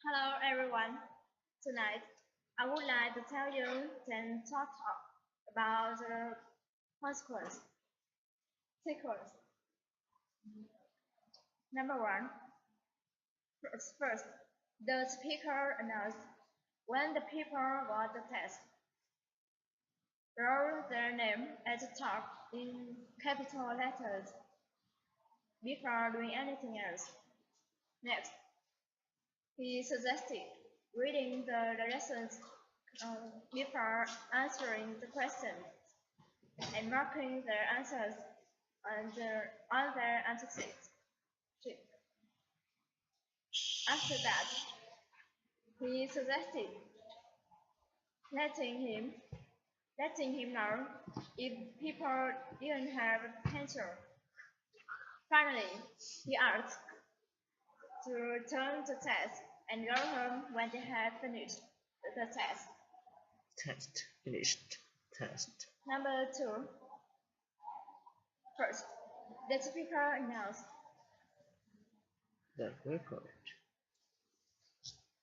Hello everyone. Tonight I would like to tell you 10 thoughts about the consequence. Sequence. Number one. First, the speaker announced when the people got the test. Wrote their name at the top in capital letters before doing anything else. Next, he suggested reading the directions before answering the question and marking their answers on their answer sheet. After that, he suggested letting him know if people didn't have an answer. Finally, he asked to return the test and go home when they had finished the test. Test finished. Test. Number two. First, the speaker announced. The record.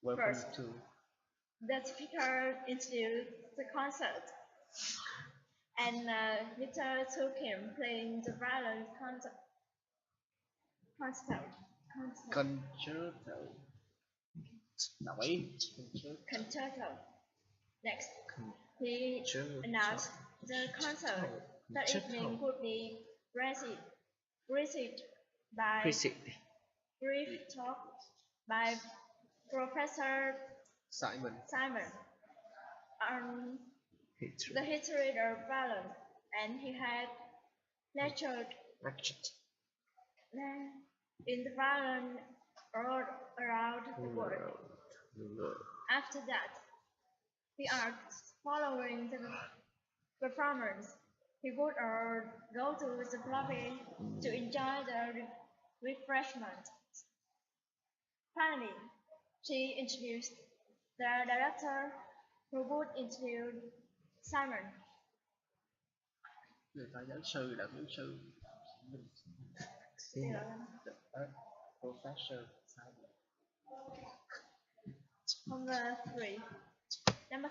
Welcome First, to. The speaker introduced the concert, and later took him playing the violin concerto. Next, he announced the concert that evening would be received by brief talk by Professor Simon on the history of violin, and he had lectured in the violin all around the world. After that, he asked, following the performance, he would go to the lobby to enjoy the refreshment. Finally, she introduced the director who would interview Simon. Người ta giáo sư, đạo giáo sư. Professor Simon. Number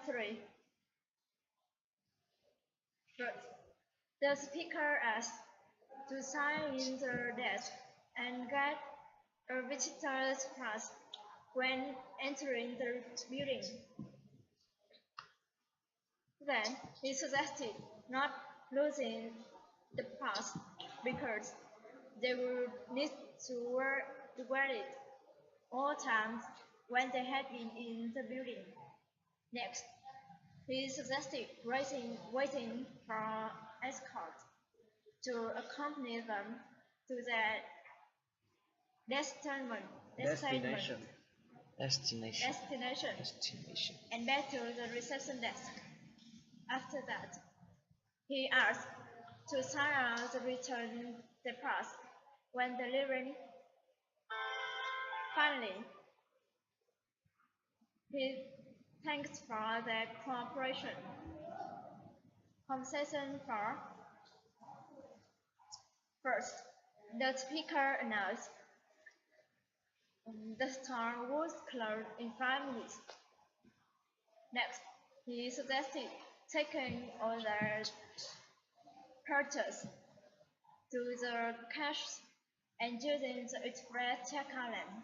three. First, the speaker asked to sign in the desk and get a visitor's pass when entering the building. Then he suggested not losing the pass because they would need to wear it all times when they had been in the building. Next, he suggested waiting for escort to accompany them to their destination and back to the reception desk. After that, he asked to sign out the return the pass when delivering. Finally, he thanks for their cooperation. Conversation 4. First, the speaker announced the store was closed in 5 minutes. Next, he suggested taking all their purchase to the cash and using the express checkout line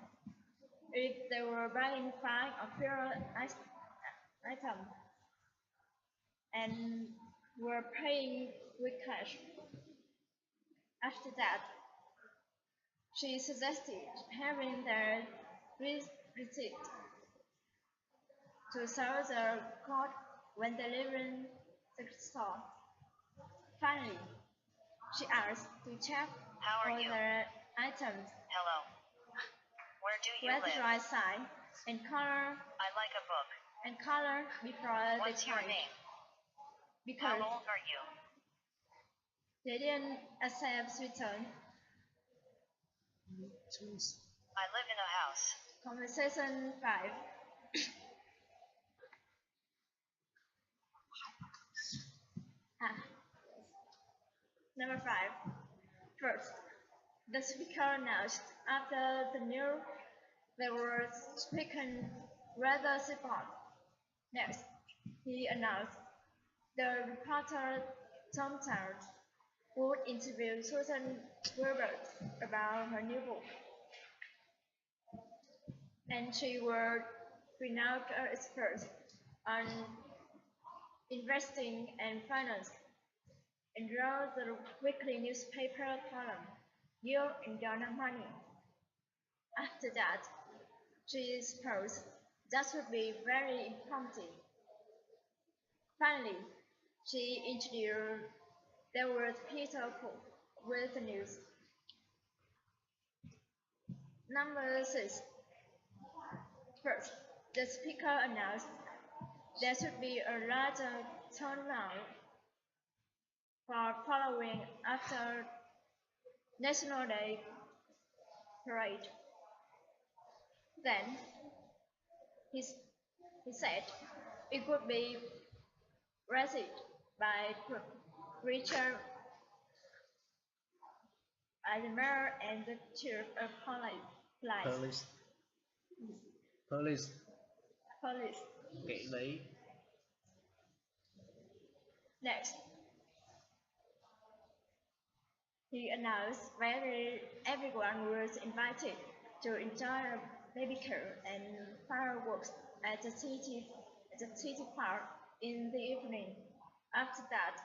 if they were buying 5 or fewer items and were paying with cash. After that, she suggested having their receipt to show the code when delivering the store. Finally, she asked to check all their items. Hello. Where do you live? The right side and color. I like a book. And color before What's they your name? Because how old are you? They didn't accept return. I live in a house. Conversation 5. Number 5. First, the speaker announced after the new They were speaking rather support. Next, he announced the reporter Tom Tart would interview Susan Gilbert about her new book, and she would renowned expert on investing and finance, and wrote the weekly newspaper column, You and Donna Money. After that, she supposed that would be very informative. Finally, she introduced the word Peter Cook with the news. Number 6. First, the speaker announced there should be a larger turnout for following after National Day parade. Then he said it would be raised by Richard Admiral and the chief of Police. Police. police. Kỵ lý. Next, he announced whether everyone was invited to enjoy a barbecue and fireworks at the city park in the evening. After that,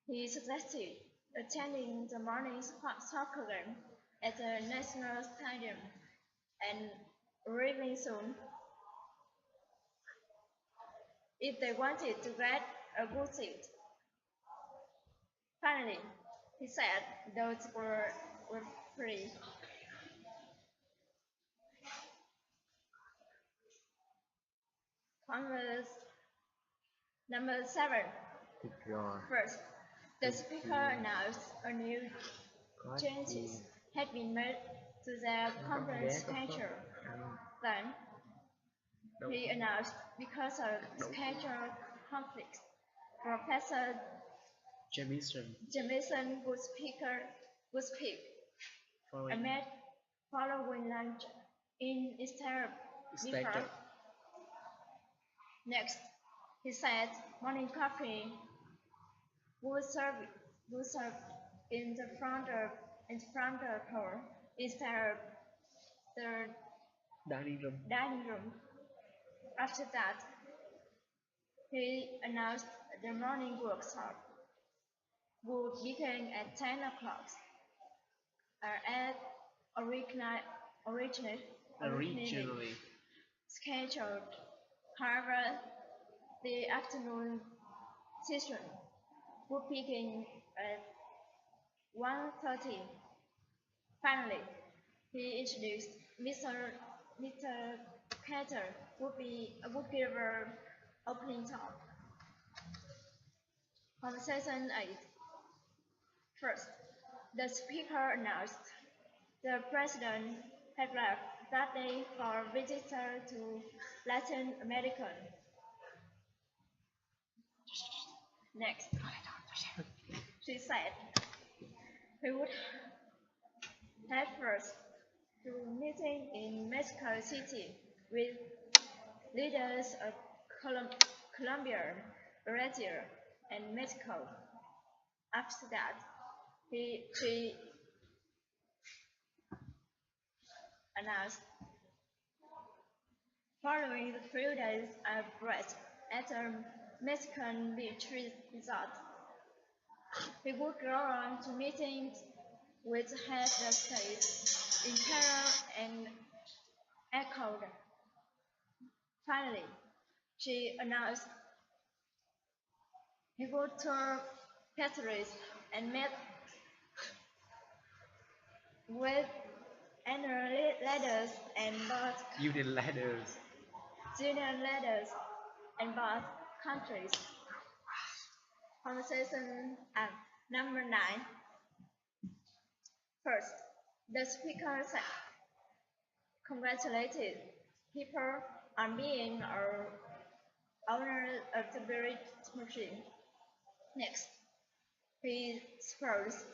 he suggested attending the morning soccer game at the National Stadium and arriving soon if they wanted to get a good seat. Finally, he said those were free. Converse number 7. Tuyệt vời. First, the speaker announced a new Có changes gì had been made to the conference schedule. Then, đâu he announced because of schedule conflicts, Professor Jamison Jamison would speak following amid following lunch in instead stated Next, he said morning coffee would serve in the front of hall instead of the dining room. dining room. After that, he announced the morning workshop would begin at 10 o'clock. As originally scheduled. However, the afternoon session would begin at 1:30. Finally, he introduced Mr. Carter would give an opening talk. Conversation 8. First, the speaker announced the president had left that day for a visit to Latin America. Next, she said he would head first to a meeting in Mexico City with leaders of Colombia, Brazil, and Mexico. After that, she announced following the few days of rest at a Mexican beach resort, he would go on to meetings with heads of state in Peru and Ecuador. Finally, she announced he would tour Paris and met with annual leaders and both Union ladders. junior leaders in both countries. Conversation at number 9. First, the speaker said, congratulated people on being our owner of the bridge machine. Next, he supposed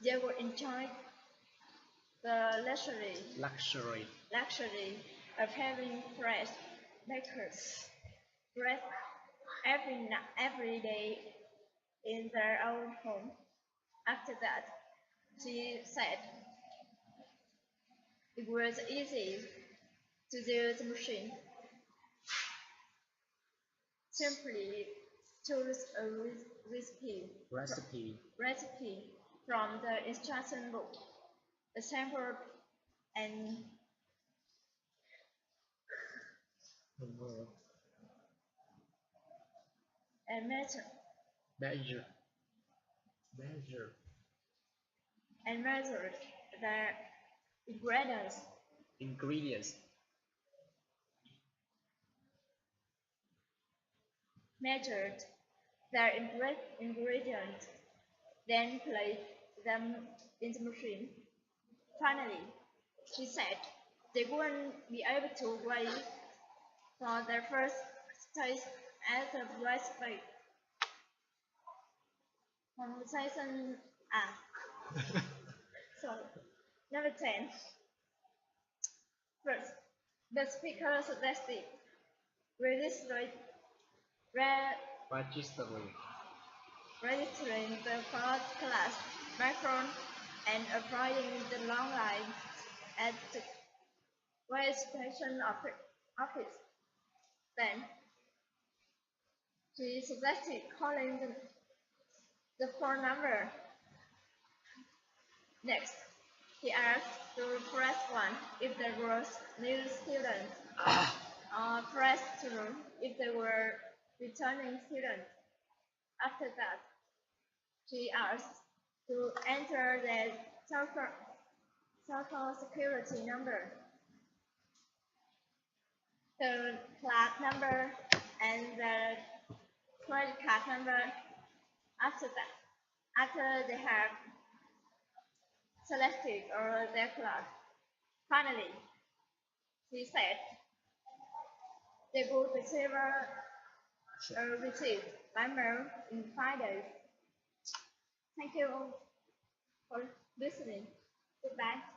they would enjoy the luxury of having fresh bakers bread every day in their own home. After that, she said it was easy to use the machine. Simply choose a recipe from the instruction book, a sample, and measure Measure. Measure. the ingredients. Ingredients. Measured their ingredients, then placed them in the machine. Finally, she said they wouldn't be able to wait for their first taste as a recipe. Conversation so number 10. First, the speaker suggested registering Registering. registering the first class micron and applying the long line at the registration office. Then she suggested calling the phone number. Next, he asked to press 1 if there was new students, or press 2 if they were returning students. After that, she asked to enter the social security number, the class number, and the credit card number. After that, after they have selected or their class, finally, she said they would receive a receipt by mail in 5 days. Thank you for listening. Goodbye.